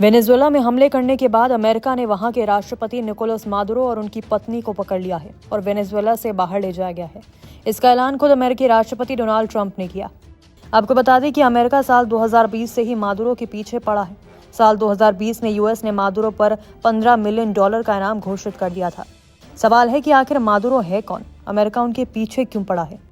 Venezuela में हमले करने के बाद अमेरिका ने वहां के राष्ट्रपति निकोलस मादुरो और उनकी पत्नी को पकड़ लिया है और वेनेजुएला से बाहर ले जाया गया है। इसका ऐलान खुद अमेरिकी राष्ट्रपति डोनाल्ड ट्रंप ने किया। आपको बता दें कि अमेरिका साल 2020 से ही मादुरो के पीछे पड़ा है। साल 2020 में यूएस ने मादुरो पर $15 मिलियन का इनाम घोषित कर दिया था। सवाल है कि आखिर मादुरो है कौन, अमेरिका उनके पीछे क्यों पड़ा है।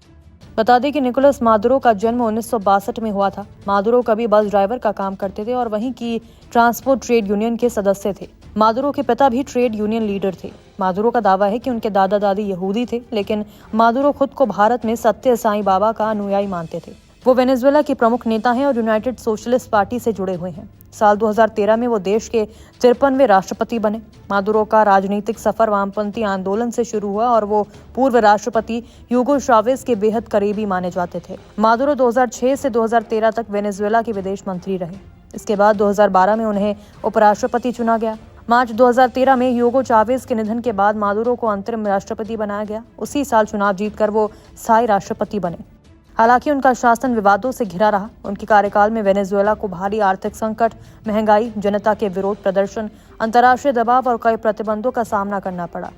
बता दें कि निकोलस मादुरो का जन्म 1962 में हुआ था। मादुरो कभी बस ड्राइवर का काम करते थे और वहीं की ट्रांसपोर्ट ट्रेड यूनियन के सदस्य थे। मादुरो के पिता भी ट्रेड यूनियन लीडर थे। मादुरो का दावा है कि उनके दादा दादी यहूदी थे, लेकिन मादुरो खुद को भारत में सत्य साईं बाबा का अनुयायी मानते थे। वो वेनेजुएला के प्रमुख नेता हैं और यूनाइटेड सोशलिस्ट पार्टी से जुड़े हुए हैं। साल 2013 में वो देश के 53वें राष्ट्रपति बने। मादुरो का राजनीतिक सफर वामपंथी आंदोलन से शुरू हुआ और वो पूर्व राष्ट्रपति ह्यूगो चावेज के बेहद करीबी माने जाते थे। मादुरो 2006 से 2013 तक वेनेजुएला के विदेश मंत्री रहे। इसके बाद 2012 में उन्हें उपराष्ट्रपति चुना गया। मार्च 2013 में ह्यूगो चावेज के निधन के बाद मादुरो को अंतरिम राष्ट्रपति बनाया गया। उसी साल चुनाव जीतकर वो स्थायी राष्ट्रपति बने। हालांकि उनका शासन विवादों से घिरा रहा। उनके कार्यकाल में वेनेजुएला को भारी आर्थिक संकट, महंगाई, जनता के विरोध प्रदर्शन, अंतर्राष्ट्रीय दबाव और कई प्रतिबंधों का सामना करना पड़ा।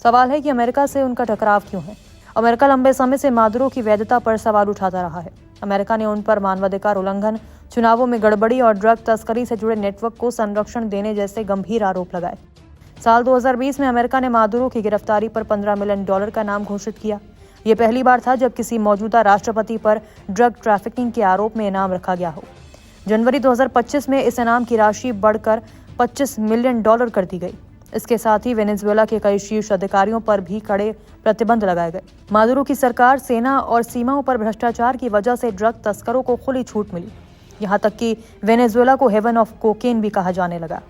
सवाल है कि अमेरिका से उनका टकराव क्यों है। अमेरिका लंबे समय से मादुरो की वैधता पर सवाल उठाता रहा है। अमेरिका ने उन पर मानवाधिकार उल्लंघन, चुनावों में गड़बड़ी और ड्रग तस्करी से जुड़े नेटवर्क को संरक्षण देने जैसे गंभीर आरोप लगाए। साल 2020 में अमेरिका ने मादुरो की गिरफ्तारी पर $15 मिलियन का इनाम घोषित किया। ये पहली बार था जब किसी मौजूदा राष्ट्रपति पर ड्रग ट्रैफिकिंग के आरोप में इनाम रखा गया हो। जनवरी 2025 में इस इनाम की राशि बढ़कर $25 मिलियन कर दी गई। इसके साथ ही वेनेजुएला के कई शीर्ष अधिकारियों पर भी कड़े प्रतिबंध लगाए गए। मादुरो की सरकार, सेना और सीमाओं पर भ्रष्टाचार की वजह से ड्रग तस्करों को खुली छूट मिली। यहाँ तक कि वेनेजुएला को हेवन ऑफ कोकेन भी कहा जाने लगा।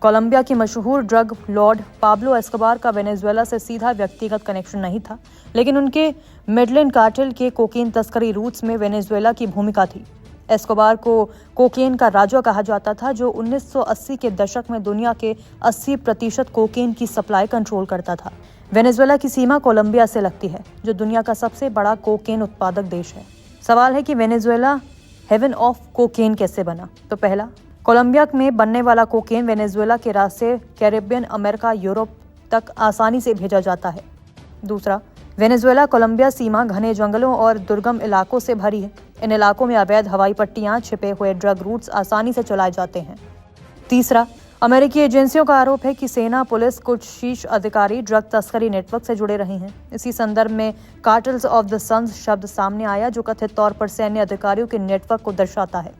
कोलंबिया की मशहूर ड्रग लॉर्ड पाब्लो एस्कोबार का वेनेजुएला से सीधा व्यक्तिगत कनेक्शन नहीं था, लेकिन उनके मेडलिन कार्टेल के कोकेन तस्करी रूट्स में वेनेजुएला की भूमिका थी। एस्कोबार को कोकेन का राजा कहा जाता था, जो 1980 के दशक में दुनिया के 80% कोकेन की सप्लाई कंट्रोल करता था। वेनेजुएला की सीमा कोलंबिया से लगती है, जो दुनिया का सबसे बड़ा कोकेन उत्पादक देश है। सवाल है कि वेनेजुएला हेवन ऑफ कोकेन कैसे बना। तो पहला, कोलंबिया में बनने वाला कोकेन वेनेजुएला के रास्ते कैरेबियन, अमेरिका, यूरोप तक आसानी से भेजा जाता है। दूसरा, वेनेजुएला कोलंबिया सीमा घने जंगलों और दुर्गम इलाकों से भरी है। इन इलाकों में अवैध हवाई पट्टियां, छिपे हुए ड्रग रूट्स आसानी से चलाए जाते हैं। तीसरा, अमेरिकी एजेंसियों का आरोप है कि सेना, पुलिस, कुछ शीर्ष अधिकारी ड्रग तस्करी नेटवर्क से जुड़े रहे हैं। इसी संदर्भ में कार्टल्स ऑफ द सन्स शब्द सामने आया, जो कथित तौर पर सैन्य अधिकारियों के नेटवर्क को दर्शाता है।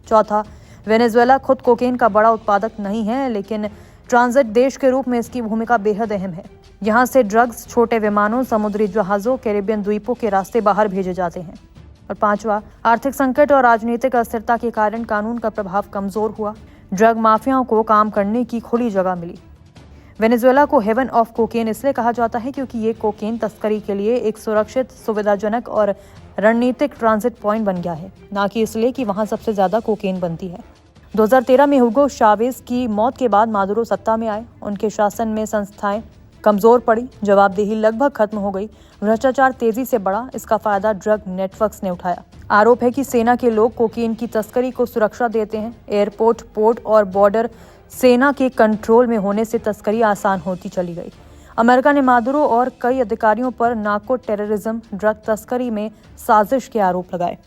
चौथा, वेनेजुएला खुद कोकेन का बड़ा उत्पादक नहीं है, लेकिन ट्रांजिट देश के रूप में इसकी भूमिका बेहद अहम है। यहाँ से ड्रग्स छोटे विमानों, समुद्री जहाजों, कैरेबियन द्वीपों के रास्ते बाहर भेजे जाते हैं। और पांचवा, आर्थिक संकट और राजनीतिक अस्थिरता के कारण कानून का प्रभाव कमजोर हुआ। ड्रग माफियाओं को काम करने की खुली जगह मिली। वेनेजुएला को हेवन ऑफ कोकेन इसलिए कहा जाता है क्योंकि ये कोकेन तस्करी के लिए एक सुरक्षित, सुविधाजनक और रणनीतिक ट्रांजिट पॉइंट बन गया है, ना कि इसलिए कि वहां सबसे ज्यादा कोकेन बनती है। 2013 में ह्यूगो चावेज की मौत के बाद मादुरो सत्ता में आए। उनके शासन में संस्थाएं कमजोर पड़ी, जवाबदेही लगभग खत्म हो गई, भ्रष्टाचार तेजी से बढ़ा। इसका फायदा ड्रग नेटवर्क्स ने उठाया। आरोप है कि सेना के लोग कोकेन की तस्करी को सुरक्षा देते हैं। एयरपोर्ट, पोर्ट और बॉर्डर सेना के कंट्रोल में होने से तस्करी आसान होती चली गई। अमेरिका ने मादुरो और कई अधिकारियों पर नार्को टेररिज्म, ड्रग तस्करी में साजिश के आरोप लगाए।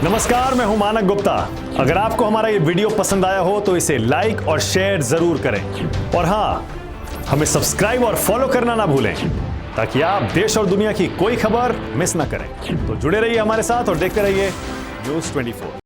नमस्कार, मैं हूं मानक गुप्ता। अगर आपको हमारा ये वीडियो पसंद आया हो तो इसे लाइक और शेयर जरूर करें। और हाँ, हमें सब्सक्राइब और फॉलो करना ना भूलें, ताकि आप देश और दुनिया की कोई खबर मिस ना करें। तो जुड़े रहिए हमारे साथ और देखते रहिए News 24।